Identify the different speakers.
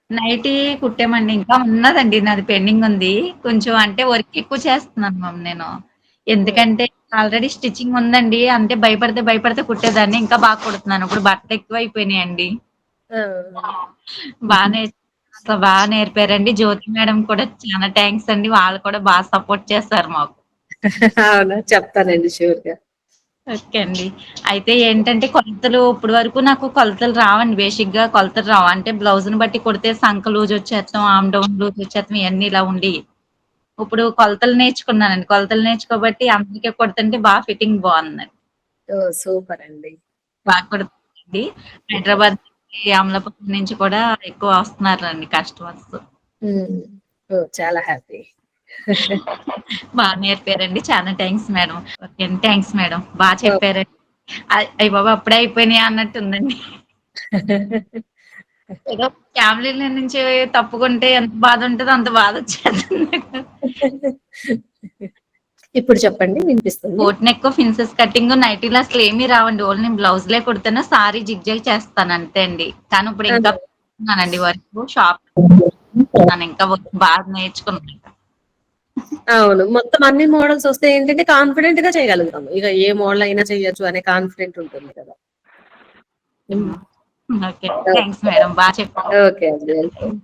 Speaker 1: Nightie కుట్టామండి. ఇంకా ఉన్నదండి. నాది పెండింగ్ ఉంది. కొంచెం అంటే వర్క్ ఎక్కువ చేస్తున్నాను నేను.
Speaker 2: హ్మ్.
Speaker 1: ఎందుకంటే ఆల్రెడీ స్టిచ్చింగ్ ఉందండి. అంటే భయపడితే కుట్టేదాన్ని. ఇంకా బాగా కుడుతున్నాను. ఇప్పుడు బట్టలు ఎక్కువైపోయినాయండి.
Speaker 2: ఆ!
Speaker 1: బా నేర్ అసలు బా నేర్పారండి. జ్యోతి మేడం కూడా చాలా థాంక్స్ అండి. వాళ్ళు కూడా బా సపోర్ట్ చేస్తారు మాకు.
Speaker 2: అవునా? చెప్తానండి ష్యూర్‌గా.
Speaker 1: ఓకే అండి. అయితే ఏంటంటే కొలతలు ఇప్పటి వరకు నాకు కొలతలు రావండి. బేసిక్‌గా కొలతలు రావు. అంటే బ్లౌజ్‌ని బట్టి కుడితే సంక లూజ్ వచ్చేత్తాం, ఆర్మ్ డౌన్ లూజ్ వచ్చేత్తాం ఇయన్నీ ఇలా ఉండేయి. ఇప్పుడు కొలతలు నేర్చుకున్నానండి. కొలతలు నేర్చుకోబట్టి అందరికీ కుడుతుంటే ఫిట్టింగ్ బావుందండి.
Speaker 2: ఓహ్! సూపర్ అండి.
Speaker 1: బాగా కుడుతున్నానండి. హైదరాబాద్ నుంచి, అమలాపురం నుంచి కూడా ఎక్కువ వస్తున్నారండి కస్టమర్స్.
Speaker 2: హ్మ్. ఓహ్! చాలా హ్యాపీ.
Speaker 1: నేర్పారండి. చాలా థాంక్స్ మేడం. ఓకే అండి. Thanks madam.
Speaker 2: ఓహ్!
Speaker 1: చెప్పారండి. అయ్య బాబోయ్! అప్పుడే అయిపోయినాయా అన్నట్టుందండి. ఏదో ఫ్యామిలీలో నుంచి తప్పుకుంటే ఎంత బాధుంటదో అంత బాధొచ్చేస్తుంది నాకు.
Speaker 2: ఇప్పుడు చెప్పండి వినిపిస్తుంది.
Speaker 1: బోట్ నెక్, ప్రిన్సెస్ కటింగ్, నైటీలు అసలేమి రావండి. ఓన్లీ నేను బ్లౌజులే కుడతాను. సారీ జిగ్-జాగ్ చేస్తాను అంతే అండి. కానీ ఇప్పుడు
Speaker 2: ఆ!
Speaker 1: ఇంకా నేర్చుకున్నానండి వర్కు. షాప్ ఇంకా వర్క్ బాగా నేర్చుకున్నాను.
Speaker 2: అవును. మొత్తం అన్ని మోడల్స్ వస్తే ఏంటంటే కాన్ఫిడెంట్‌గా చేయగలుగుతాం. ఇక ఏ మోడల్ అయినా చేయొచ్చు అనే కాన్ఫిడెంట్ ఉంటుంది కదా! హ్మ్.
Speaker 1: ఓకే. Thanks madam. చెప్పారు.
Speaker 2: ఓకే అండి. వెల్కమ్.